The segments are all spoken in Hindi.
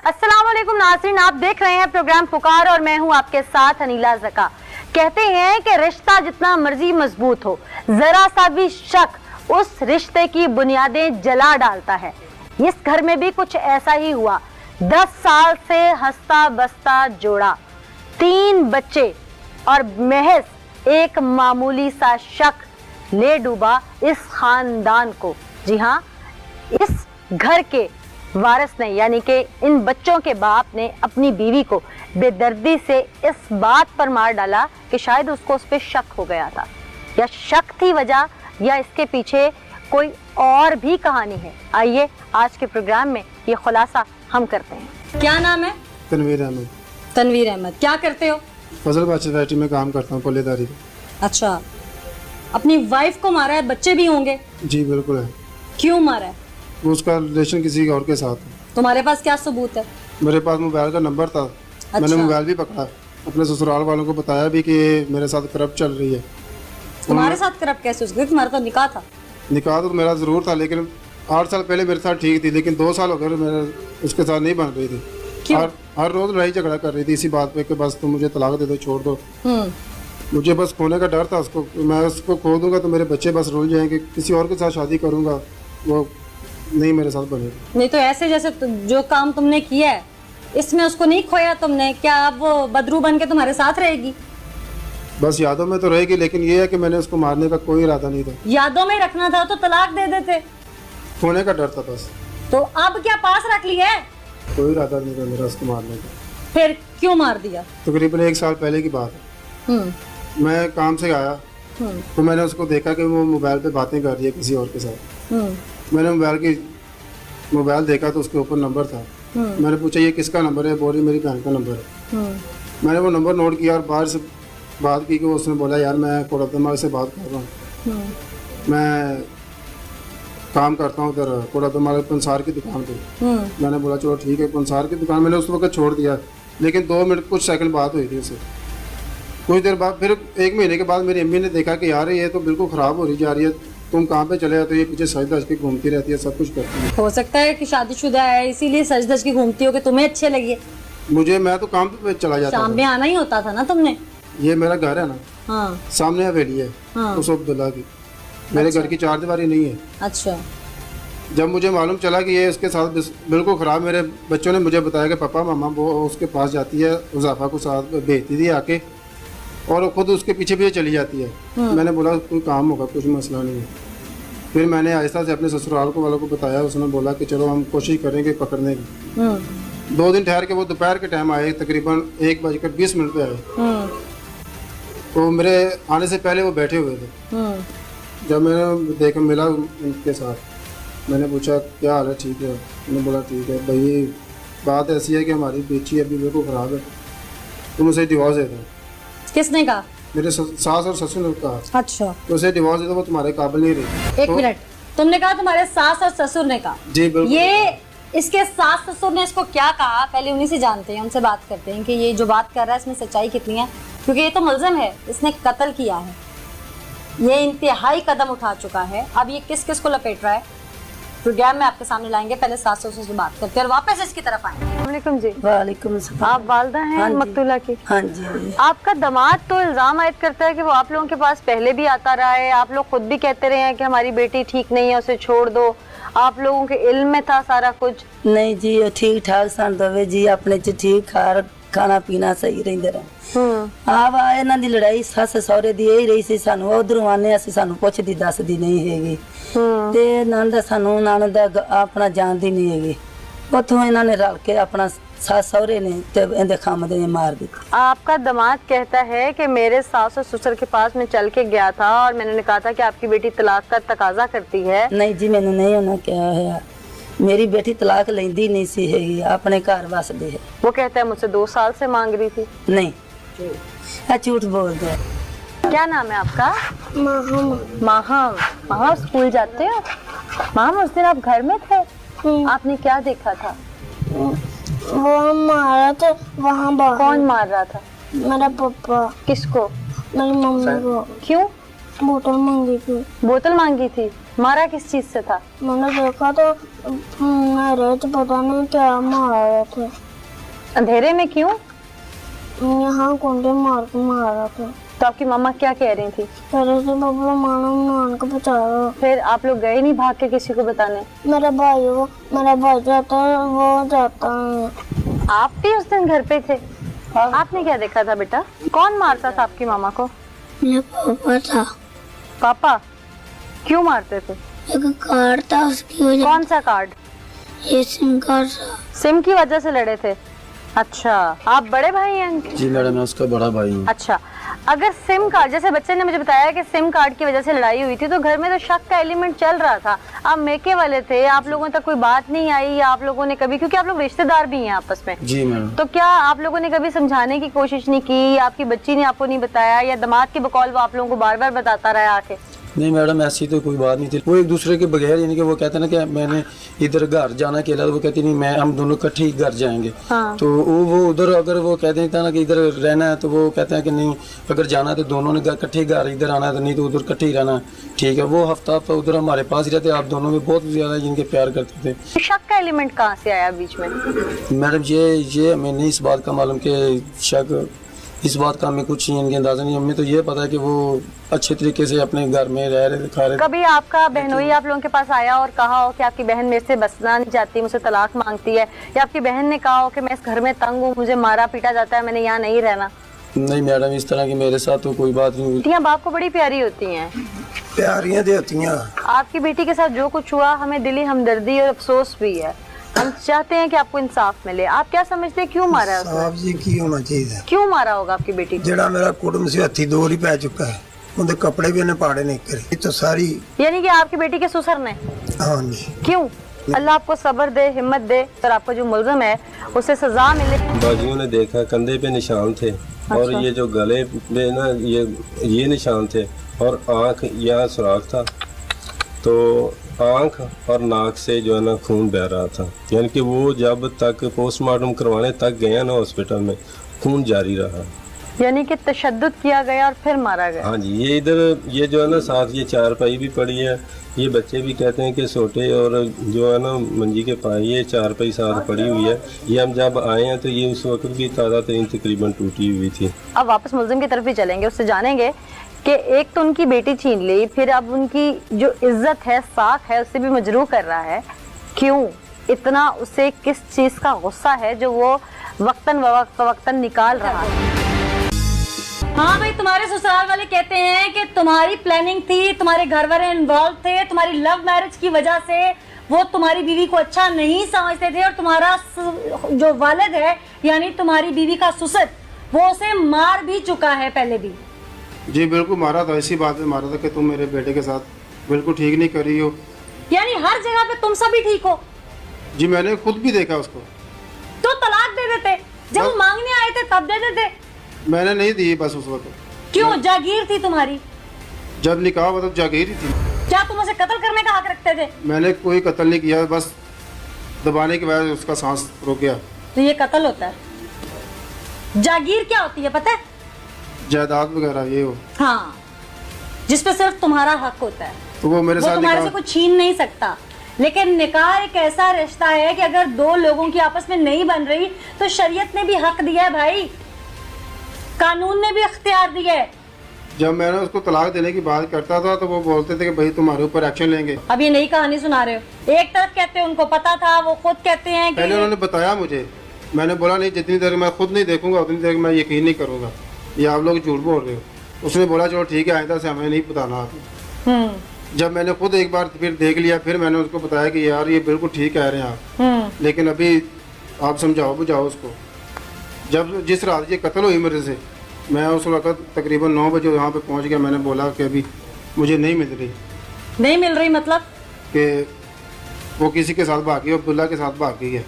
अस्सलाम वालेकुम नाज़रीन, आप देख रहे हैं प्रोग्राम पुकार और मैं हूं आपके साथ अनीला ज़का। कहते हैं कि रिश्ता जितना मर्जी मजबूत हो, जरा सा भी शक उस रिश्ते की बुनियादें जला डालता है। इस घर में भी कुछ ऐसा ही हुआ। 10 साल से हंसता बसता जोड़ा, 3 बच्चे और महज एक मामूली सा शक ले डूबा इस खानदान को। जी हाँ, इस घर के वारिस ने यानी कि इन बच्चों के बाप ने अपनी बीवी को बेदर्दी से इस बात पर मार डाला कि शायद उसको उस पर शक हो गया था, या शक थी वजह, या इसके पीछे कोई और भी कहानी है। आइए आज के प्रोग्राम में ये खुलासा हम करते हैं। क्या नाम है? तनवीर अहमद। तनवीर अहमद, क्या करते हो? फजल बादशाह सोसाइटी में काम करता हूँ, पल्लेदारी। अच्छा, अपनी वाइफ को मारा है, बच्चे भी होंगे? जी बिल्कुल है। क्यों मारा है? उसका रिलेशन किसी और के साथ है। तुम्हारे पास क्या सबूत है? मेरे पास मोबाइल का नंबर था। अच्छा। मैंने मोबाइल भी पकड़ा, अपने ससुराल वालों को बताया भी कि मेरे साथ करप्ट चल रही है। तुम्हारे साथ करप्ट कैसे? उसके तुम्हारा तो निकाह था। निकाह तो मेरा ज़रूर था, लेकिन 8 साल पहले मेरे साथ ठीक थी, लेकिन 2 साल हो गए मेरे उसके साथ नहीं बन रही थी। क्यों? हर रोज़ लड़ाई झगड़ा कर रही थी इसी बात पे कि बस तुम मुझे तलाक दे दो, छोड़ दो। मुझे बस खोने का डर था उसको, मैं उसको खो दूंगा तो मेरे बच्चे बस रुल जाएंगे, किसी और के साथ शादी करूंगा वो नहीं मेरे साथ बनेगा। नहीं तो ऐसे जैसे जो काम तुमने किया है इसमें उसको नहीं खोया तुमने, क्या अब वो बदरू बन के तुम्हारे साथ रहेगी? बस यादों में तो रहेगी, लेकिन ये है कि मैंने उसको मारने का कोई इरादा नहीं था। यादों में रखना था तो तलाक दे देते। खोने का डर था बस। तो अब क्या पास रख लिया है? कोई इरादा नहीं था मेरा उसको मारने का। फिर क्यों मार दिया? तकरीबन 1 साल पहले की बात है। मैं काम से आया तो मैंने उसको देखा कि वो मोबाइल पे बातें कर रही है किसी और के साथ। मैंने मोबाइल देखा तो उसके ऊपर नंबर था। मैंने पूछा ये किसका नंबर है? बोली मेरी बहन का नंबर है। मैंने वो नंबर नोट किया और बाहर से बात की कि वो उसने बोला यार मैं कोड़ादमा से बात कर रहा हूँ, मैं काम करता हूँ उधर कोड़ादमा पंसार की दुकान पे। मैंने बोला चलो ठीक है, पंसार की दुकान। मैंने उस वक्त छोड़ दिया, लेकिन 2 मिनट कुछ सेकंड बात हुई थी उससे। कुछ देर बाद फिर 1 महीने के बाद मेरी अम्मी ने देखा कि यार ये तो बिल्कुल ख़राब हो रही जा रही है, तुम कहाँ पे चले जाते हो? ये पीछे सज धज के घूमती रहती है, सब कुछ करती है। हो सकता है कि शादीशुदा है इसीलिए सज धज की घूमती हो कि तुम्हें अच्छे लगे। मैं तो काम पे चला जाता शाम में आना ही होता था ना तुमने। ये मेरा घर है ना, हाँ। सामने हवेली है। हाँ। उस अब्दुल्ला की। मेरे घर की 4 दीवारी नहीं है। अच्छा। जब मुझे मालूम चला कि ये उसके साथ बिल्कुल ख़राब, मेरे बच्चों ने मुझे बताया कि पापा मामा वो उसके पास जाती है, उजाफा को साथ भेजती थी आके, और खुद उसके पीछे पीछे चली जाती है। मैंने बोला कोई काम होगा, कुछ मसला नहीं है। फिर मैंने आहिस्ता से अपने ससुराल को वालों को बताया, उसने बोला कि चलो हम कोशिश करेंगे पकड़ने की। 2 दिन ठहर के वो दोपहर के टाइम आए, तकरीबन 1:20 पे आए। तो मेरे आने से पहले वो बैठे हुए थे। जब मैंने देखा मिला उनके साथ, मैंने पूछा क्या हाल है? ठीक है। उन्होंने बोला ठीक है भाई, बात ऐसी है कि हमारी बेटी अभी बिल्कुल ख़राब है, तुम उसे डिवोर्स दे दो। किसने कहा? मेरे सास और ससुर ने कहा। अच्छा। तो उसे डिवोर्स दे दो, वो तुम्हारे काबिल नहीं रही। 1 मिनट, तुमने कहा तुम्हारे सास और ससुर ने कहा? जी बिल्कुल। ये इसके सास ससुर ने इसको क्या कहा? पहले उन्हीं से जानते हैं, उनसे बात करते हैं कि ये जो बात कर रहा है इसमें सच्चाई कितनी है, क्योंकि ये तो मुल्ज़िम है, इसने कत्ल किया है, ये इंतहाई कदम उठा चुका है। अब ये किस किस को लपेट रहा है प्रोग्राम में आपके सामने लाएंगे। पहले सास ससुर से बात करते हैं और वापस इसकी तरफ आएंगे। वालेकुम जी। वालेकुम सलाम। आप वालदा हैं? हाँ मकतूला की? हाँ जी। आपका दामाद तो इल्जाम आयद करता है कि वो आप लोगों के पास पहले भी आता रहा है, आप लोग खुद भी कहते रहे हैं कि हमारी बेटी ठीक नहीं है, उसे छोड़ दो, आप लोगों के इल्म में था सारा कुछ? नहीं जी, ठीक ठाक सन दवे जी, अपने च ठीक खाना पीना सही रहंदे रहे। ਆਹ ਇਹਨਾਂ ਦੀ ਲੜਾਈ ਸੱਸ ਸਹੁਰੇ ਦੀ ਇਹ ਰਹੀ ਸੀ, ਸਾਨੂੰ ਉਧਰੋਂ ਆਨੇ ਅਸੀਂ ਸਾਨੂੰ ਪੁੱਛਦੀ ਦੱਸਦੀ ਨਹੀਂ ਹੈਗੀ, ਤੇ ਨਣਦ ਸਾਨੂੰ ਨਣਦ ਆਪਣਾ ਜਾਣਦੀ ਨਹੀਂ ਹੈਗੀ। ਉੱਥੋਂ ਇਹਨਾਂ ਨੇ ਰਲ ਕੇ ਆਪਣਾ सास सहुरे ने ते खामदे ने मार दी। आपका दामाद कहता है कि मेरे सास और ससुर के पास में चल के गया था और मैंने कहा था कि आपकी बेटी तलाक का तकाजा करती है। नहीं जी, मैंने नहीं होना क्या है, मेरी बेटी तलाक लेंदी नहीं सी हैगी, अपने घर वसदी है। वो कहता है मुझसे 2 साल से मांग रही थी। नहीं, झूठ बोल दे। क्या नाम है आपका? माहम। माहम, स्कूल जाते हो? माहम, उस दिन आप घर में थे, आपने क्या देखा था? वो मारा था वहाँ बाहर। कौन मार रहा था? मेरा पापा। किसको? मेरी मम्मी को। क्यों? बोतल मांगी थी। बोतल मांगी थी? मारा किस चीज से था? मैंने देखा तो मेरे तो पता नहीं क्या मार रहे थे। अंधेरे में क्यों? यहाँ कुंडे मार के मार रहे थे। तो आपकी मम्मा क्या कह रही थी? कह रहे थे बबलू मानो मान को बचाओ। फिर आप लोग गए नहीं भाग के किसी को बताने? मेरा भाई जाता है, वो जाता है। आप भी उस दिन घर पे थे? आपने क्या देखा था बेटा? कौन मारता था आपकी मामा को? मेरा पापा था। पापा क्यों मारते थे? एक कार्ड था उसकी वजह। कौन सा कार्ड? ये सिम कार्ड था। सिम की वजह से लड़े थे? अच्छा, आप बड़े भाई हैं? जी मैडम, मैं उसका बड़ा भाई हूँ। अच्छा, अगर सिम कार्ड, जैसे बच्चे ने मुझे बताया कि सिम कार्ड की वजह से लड़ाई हुई थी, तो घर में तो शक का एलिमेंट चल रहा था। आप मेके वाले थे, आप लोगों तक कोई बात नहीं आई, या आप लोगों ने कभी, क्योंकि आप लोग रिश्तेदार भी हैं आपस में, जी मैडम। तो क्या आप लोगों ने कभी समझाने की कोशिश नहीं की? आपकी बच्ची ने आपको नहीं बताया, या दामाद के बकौल वो आप लोगों को बार बार बताता रहा आके? नहीं मैडम, ऐसी तो कोई बात नहीं थी। वो एक दूसरे के बगैर, यानी कि वो कहते ना कि मैंने इधर घर जाना अकेला, तो वो कहती नहीं मैं, हम दोनों इकट्ठे ही घर जाएंगे। हाँ। तो वो उधर, अगर वो कहते हैं ना कि इधर रहना है, तो वो कहते हैं कि नहीं, अगर जाना है तो दोनों ने इकट्ठे घर इधर आना है, तो नहीं तो उधर इकट्ठे ही रहना है। ठीक है, वो हफ्ता उधर हमारे पास ही रहते। आप दोनों में बहुत ज्यादा जिनके प्यार करते थे। शक का एलिमेंट कहाँ से आया बीच में? मैडम ये हमें नहीं इस बात का मालूम कि शक, इस बात का हमें कुछ इनके अंदाजा नहीं। हमें तो ये पता है कि वो अच्छे तरीके से अपने घर में रह रहे थे, खा रहे थे। कभी आपका बहनोई आप लोगों के पास आया और कहा हो कि आपकी बहन मेरे से बसना नहीं चाहती, मुझसे तलाक मांगती है, या आपकी बहन ने कहा हो कि मैं इस घर में तंग हूँ, मुझे मारा पीटा जाता है, मैंने यहाँ नहीं रहना? नहीं मैडम, इस तरह की मेरे साथ तो कोई बात नहीं हुई। बेटियाँ बाप को बड़ी प्यारी होती हैं। प्यारियां तो होती हैं। आपकी बेटी के साथ जो कुछ हुआ, हमें दिली हमदर्दी और अफसोस भी है। हम चाहते हैं कि आपको इंसाफ मिले। आप क्या समझते हैं क्यों मारा है उसने? साहब जी की होना चाहिए। क्यों मारा होगा आपकी बेटी को? ਜਿਹੜਾ ਮੇਰਾ ਕੁੜਮ ਸੀ ਹੱਥੀ ਦੋ ਹੀ ਪੈ ਚੁੱਕਾ ਹੈ, ਉਹਦੇ ਕੱਪੜੇ ਵੀ ਇਹਨੇ ਪਾੜੇ ਨਹੀਂ ਕਰੇ। ਇਹ ਤਾਂ ਸਾਰੀ यानी कि आपकी बेटी के ससुर ने? हाँ जी। क्यों? अल्लाह आपको सब्र दे, हिम्मत दे, और आपको जो मुलजम है उसे सजा मिले। बाजियों ने देखा कंधे पे निशान थे, और ये जो गले पे ना ये निशान थे, और आँख यहाँ सुराख था, तो आँख और नाक से जो है ना खून बह रहा था। यानी कि वो जब तक पोस्टमार्टम करवाने तक गया ना हॉस्पिटल में, खून जारी रहा। यानी कि तशद्दुद किया गया और फिर मारा गया। हाँ जी, ये इधर ये जो है ना साथ ये चारपाई भी पड़ी है, ये बच्चे भी कहते हैं कि सोटे और जो है ना मंजी के पाए, ये चारपाई साथ पड़ी हुई है। ये हम जब आए हैं तो ये उस वक्त भी ताज़ा तरीन तकरीबन टूटी हुई थी। अब वापस मुलजिम की तरफ भी चलेंगे, उससे जानेंगे कि एक तो उनकी बेटी छीन ली, फिर अब उनकी जो इज्जत है, साख है, उससे भी मजरूह कर रहा है। क्यों इतना उसे किस चीज का गुस्सा है जो वो वक्तन निकाल रहा है? हाँ भाई, तुम्हारे ससुराल वाले कहते हैं कि तुम्हारी प्लानिंग थी, तुम्हारे घर वाले इन्वॉल्व थे, तुम्हारी लव मैरिज की वजह से वो तुम्हारी बीवी को अच्छा नहीं समझते थे, और तुम्हारा जो वालिद है यानी तुम्हारी बीवी का ससुर, वो उसे मार भी चुका है पहले भी। जी बिल्कुल मारा था, इसी बात में मारा था कि तुम मेरे बेटे के साथ बिल्कुल ठीक नहीं कर रही हो। यानी हर जगह पे तुम सभी ठीक हो? जी मैंने खुद भी देखा उसको। तो तलाक दे देते, जब वो मांगने आए थे तब दे देते। मैंने नहीं दी बस उस वक्त। क्यों? जागीर थी तुम्हारी? जब निकाह हुआ तब जागीर ही थी। क्या तुम उसे कत्ल करने का हक रखते थे? मैंने कोई कत्ल नहीं किया, बस दबाने की वजह से उसका सांस रुक गया। तो ये कत्ल होता है। जागीर क्या होती है पता है? जायदाद वगैरह ये हो। हाँ, जिसपे सिर्फ तुम्हारा हक होता है, तो वो मेरे वो साथ तुम्हारे से निकाह, कुछ छीन नहीं सकता। लेकिन निकाह एक ऐसा रिश्ता है कि अगर दो लोगों की आपस में नहीं बन रही, तो शरीयत ने भी हक दिया है भाई, कानून ने भी इख्तियार दिया है। जब मैंने उसको तलाक देने की बात करता था तो वो बोलते थे कि भाई तुम्हारे ऊपर एक्शन लेंगे। अब ये नई कहानी सुना रहे हो। एक तरफ कहते हैं उनको पता था, वो खुद कहते हैं कि पहले उन्होंने बताया मुझे, मैंने बोला नहीं, जितनी देर मैं खुद नहीं देखूंगा उतनी देर मैं यकीन नहीं करूंगा, ये आप लोग झूठ बोल रहे हो। उसने बोला चलो ठीक है, आइंदा से हमें नहीं बताना। जब मैंने खुद एक बार फिर देख लिया, फिर मैंने उसको बताया कि यार ये बिल्कुल ठीक कह रहे हैं आप, लेकिन अभी आप समझाओ बुझाओ उसको। जब जिस रात ये कत्ल हुई मेरे से, मैं उस वक्त तकरीबन 9 बजे यहाँ पे पहुँच गया। मैंने बोला कि अभी मुझे नहीं मिल रही मतलब कि वो किसी के साथ भागी, अब्दुल्ला के साथ भागी है।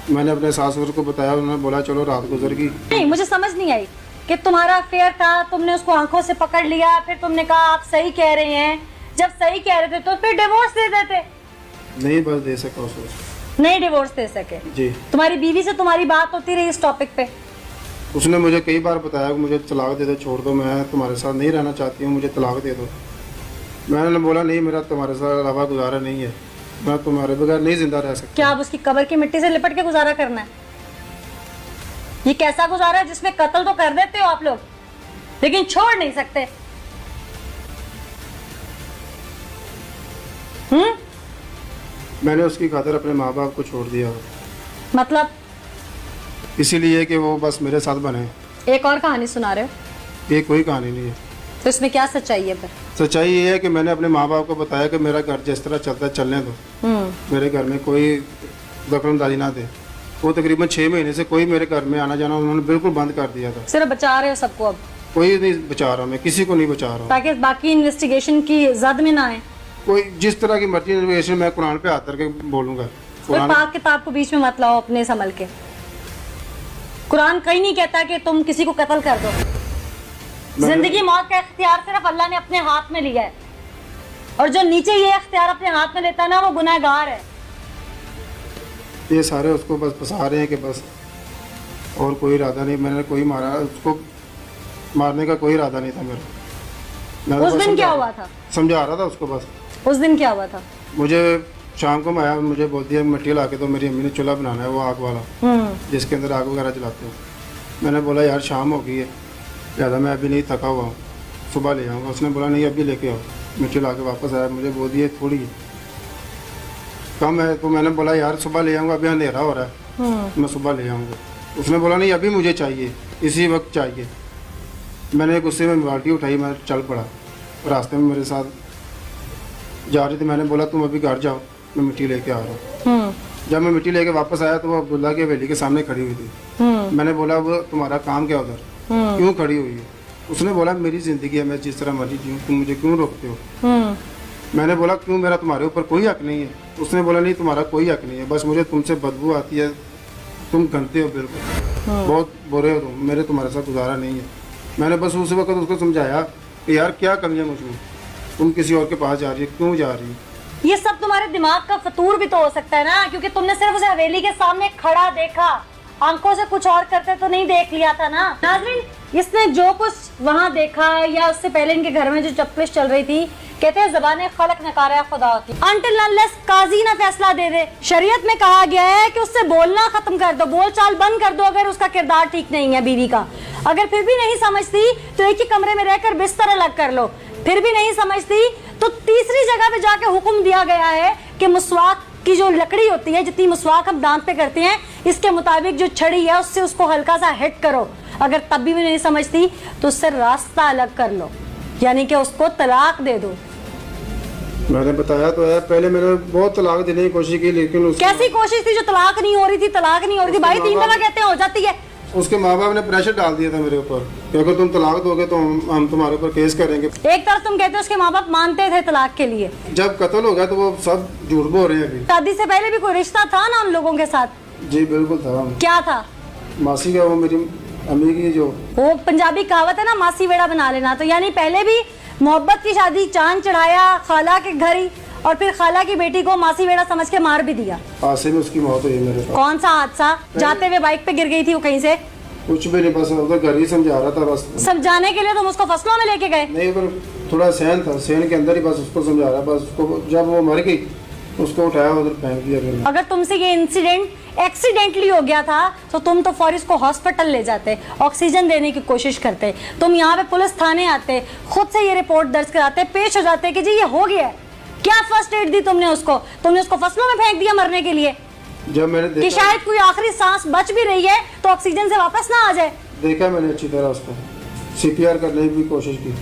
मैंने अपने सास ससुर को बताया, उन्होंने बोला चलो रात गुजर गई। नहीं, मुझे समझ नहीं आई कि तुम्हारा अफेयर था, तुमने उसको आंखों से पकड़ लिया, फिर तुमने कहा आप सही कह रहे हैं। जब सही कह रहे थे तो फिर डिवोर्स दे देते। नहीं बस दे सका उसको, नहीं डिवोर्स दे सके। जी। तुम्हारी बीवी से तुम्हारी बात होती रही इस टॉपिक पे? उसने मुझे कई बार बताया कि मुझे तलाक दे दो, छोड़ दो, मैं तुम्हारे साथ नहीं रहना चाहती हूँ, मुझे तलाक दे दो। मैंने बोला नहीं, मेरा तुम्हारे साथ अलावा गुजारा नहीं है, मैं तुम्हारे बगैर नहीं जिंदा रह सकता। क्या अब उसकी कब्र की मिट्टी से लिपट के गुजारा करना है? ये कैसा गुजारा है जिसमें कत्ल तो कर देते हो आप लोग, लेकिन छोड़ नहीं सकते? मैंने उसकी खातिर अपने माँ बाप को छोड़ दिया, मतलब इसीलिए कि वो बस मेरे साथ बने। एक और कहानी सुना रहे हो? ये कोई कहानी नहीं है। तो इसमें क्या सच्चाई है फिर? सच्चाई ये है कि मैंने अपने माँ बाप को बताया कि मेरा घर जिस तरह चलता है चलने दो, मेरे घर में कोई दखलंदाजी ना दे। वो तकरीबन 6 महीने से कोई मेरे घर में आना जाना उन्होंने बिल्कुल बंद कर दिया था। सिर्फ बचा रहे हो सबको अब? कोई नहीं बचा रहा, मैं किसी को नहीं बचा रहा हूँ, ताकि बाकी इन्वेस्टिगेशन की जद में ना आए। कोई जिस तरह की मर्जी इन्वेस्टिगेशन मैं कुरान पे हाथ करके बोलूंगा। कोई पाक किताब को बीच में मत लाओ अपने संभल के। कुरान कहीं नहीं कहता कि तुम किसी को कत्ल कर दो। जिंदगी मौत का इख्तियार सिर्फ अल्लाह ने अपने हाथ में लिया है, और जो नीचे ये इख्तियार अपने हाथ में लेता है ना, वो गुनहगार है। ये सारे उसको बस फंसा रहे हैं कि बस, और कोई इरादा नहीं। मैंने कोई मारा, उसको मारने का कोई इरादा नहीं था मेरा। मैं उस दिन क्या हुआ था? समझा रहा था उसको बस। उस दिन क्या हुआ था? मुझे शाम को आया, मुझे बोलती है मिट्टी ला के तो मेरी अम्मी ने चूल्हा बनाना है, वो आग वाला जिसके अंदर आग वगैरह जलाते हो। मैंने बोला यार शाम हो गई है, ज़्यादा मैं अभी नहीं थका हुआ हूँ, सुबह ले आऊँगा। उसने बोला नहीं अभी लेके आओ। मिट्टी ला के वापस आया, मुझे बोल दिए थोड़ी कम है, तो मैंने बोला यार सुबह ले आऊँगा, अभी अंधेरा हो रहा है, मैं सुबह ले आऊँगा। उसने बोला नहीं अभी मुझे चाहिए, इसी वक्त चाहिए। मैंने गुस्से में बाल्टी उठाई, मैं चल पड़ा। रास्ते में मेरे साथ जा रही थी, मैंने बोला तुम अभी घर जाओ, मैं मिट्टी लेके आ रहा हूँ। जब मैं मिट्टी लेके वापस आया तो वो अब्दुल्ला की हवेली के सामने खड़ी हुई थी। मैंने बोला वो तुम्हारा काम क्या उधर, क्यों खड़ी हुई है? उसने बोला मेरी जिंदगी है, मैं जिस तरह मर्जी जीऊँ, तुम मुझे क्यों रोकते हो? मैंने बोला क्यों, मेरा तुम्हारे ऊपर कोई हक नहीं है। उसने बोला नहीं तुम्हारा कोई हक नहीं है, बस मुझे तुमसे बदबू आती है, तुम गंदे हो बिल्कुल, बहुत बुरे हो तुम, मेरे तुम्हारे साथ गुजारा नहीं है। मैंने बस उस वक्त उसको समझाया कि यार क्या कमी है मुझमें, तुम किसी और के पास जा रही है, क्यों जा रही है? ये सब तुम्हारे दिमाग का फतूर भी तो हो सकता है ना, क्योंकि तुमने सिर्फ उसे हवेली के सामने खड़ा देखा, आंखों से कुछ और करते तो नहीं देख लिया था ना। नाज़रीन, इसने जो कुछ वहाँ देखा या उससे पहले इनके घर में जो चप्पलिश चल रही थी, कहते हैं ज़बाने खलक नकारा खुदा की, अनटिल अनलेस काजी ना फैसला दे दे। शरीयत में कहा गया है कि उससे बोलना खत्म कर दो, बोलचाल बंद कर दो अगर उसका किरदार ठीक नहीं है बीवी का। अगर फिर भी नहीं समझती तो एक ही कमरे में रहकर बिस्तर अलग कर लो। फिर भी नहीं समझती तो तीसरी जगह पे जाके हुक्म दिया गया है कि मुस्वाक की जो लकड़ी होती है, जितनी मुस्वाक हम दांत पे करते हैं, इसके मुताबिक जो छड़ी है उससे उसको हल्का सा हिट करो। अगर तब भी नहीं समझती तो उससे रास्ता अलग कर लो, यानी कि उसको तलाक दे दो। मैंने बताया तो है, पहले मैंने बहुत तलाक देने की कोशिश की, लेकिन कैसी कोशिश थी जो तलाक नहीं हो रही थी? तलाक नहीं हो रही थी भाई, 3 दफा कहते हैं हो जाती है। उसके माँ बाप ने प्रेशर डाल दिया था मेरे ऊपर कि अगर तुम तलाक दोगे तो हम तुम्हारे ऊपर केस करेंगे। एक तरफ तुम कहते हो उसके माँ बाप मानते थे तलाक के लिए, जब कत्ल हो गया तो वो सब झूठ बोल रहे हैं। अभी शादी से पहले भी कोई रिश्ता था ना उन लोगों के साथ? जी बिल्कुल था। क्या था? मासी का, वो मेरी अम्मी की जो, वो पंजाबी कहावत है ना, मासी वेड़ा बना लेना। तो यानी पहले भी मोहब्बत की शादी, चांद चढ़ाया खाला के घर ही, और फिर खाला की बेटी को मासी वेड़ा समझ के मार भी दिया। हादसे में उसकी मौत हुई मेरे पास। कौन सा हादसा? जाते हुए बाइक पे गिर गई थी वो कहीं से? कुछ भी नहीं, बस उधर घर ही समझा रहा था बस। समझाने के लिए तुम उसको फसलों में लेके गए? नहीं, पर थोड़ा सहन था, सहन के अंदर ही बस उसको समझा रहा, बस उसको जब वो मर गई उसको उठाया उधर फेंक दिया। फिर अगर तुमसे ये इंसिडेंट एक्सीडेंटली हो गया था तो तुम तो फौरी इसको हॉस्पिटल ले जाते, ऑक्सीजन देने की कोशिश करते, तुम यहाँ पे पुलिस थाने आते, खुद से ये रिपोर्ट दर्ज कराते, पेश हो जाते कि जी ये हो गया है। क्या फर्स्ट एड दी तुमने उसको? तुमने उसको फसलों में फेंक दिया मरने के लिए जब मैंने कि देखा, शायद कोई आखिरी सांस बच भी रही है तो ऑक्सीजन से वापस ना आ जाए। देखा मैंने अच्छी तरह उसको, CPR करने की भी कोशिश की।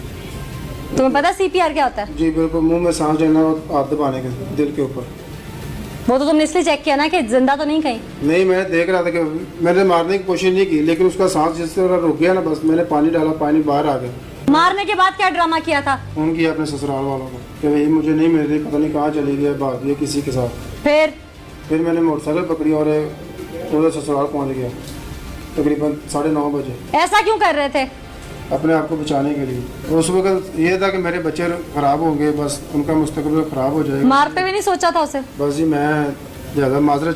तुम्हें पता CPR क्या होता है? जी बिल्कुल, मुंह में सांस लेना और हाथ दबाने के दिल के ऊपर। वो तो तुमने इसलिए चेक किया ना कि जिंदा तो नहीं कहीं? नहीं, मैं देख रहा था कि मैंने मारने की कोशिश नहीं की, लेकिन उसका सांस जिस तरह रुक गया ना, बस मैंने पानी डाला, पानी बाहर आ गया। मारने के बाद क्या ड्रामा किया था? फोन किया अपने ससुराल वालों को कि भाई मुझे नहीं मिल रही, पता नहीं कहाँ चली गई, भाग गई किसी के साथ। फिर मैंने मोटरसाइकिल पकड़ी और उधर ससुराल पहुँच गया तकरीबन 9:30 बजे। ऐसा क्यों कर रहे थे? अपने आप को बचाने के लिए। उस वक्त ये था कि मेरे बच्चे खराब होंगे, बस उनका मुस्तकबिल खराब हो जाएगा। मारते हुए नहीं सोचा था उसे? बस जी मैं ज़्यादा माजरत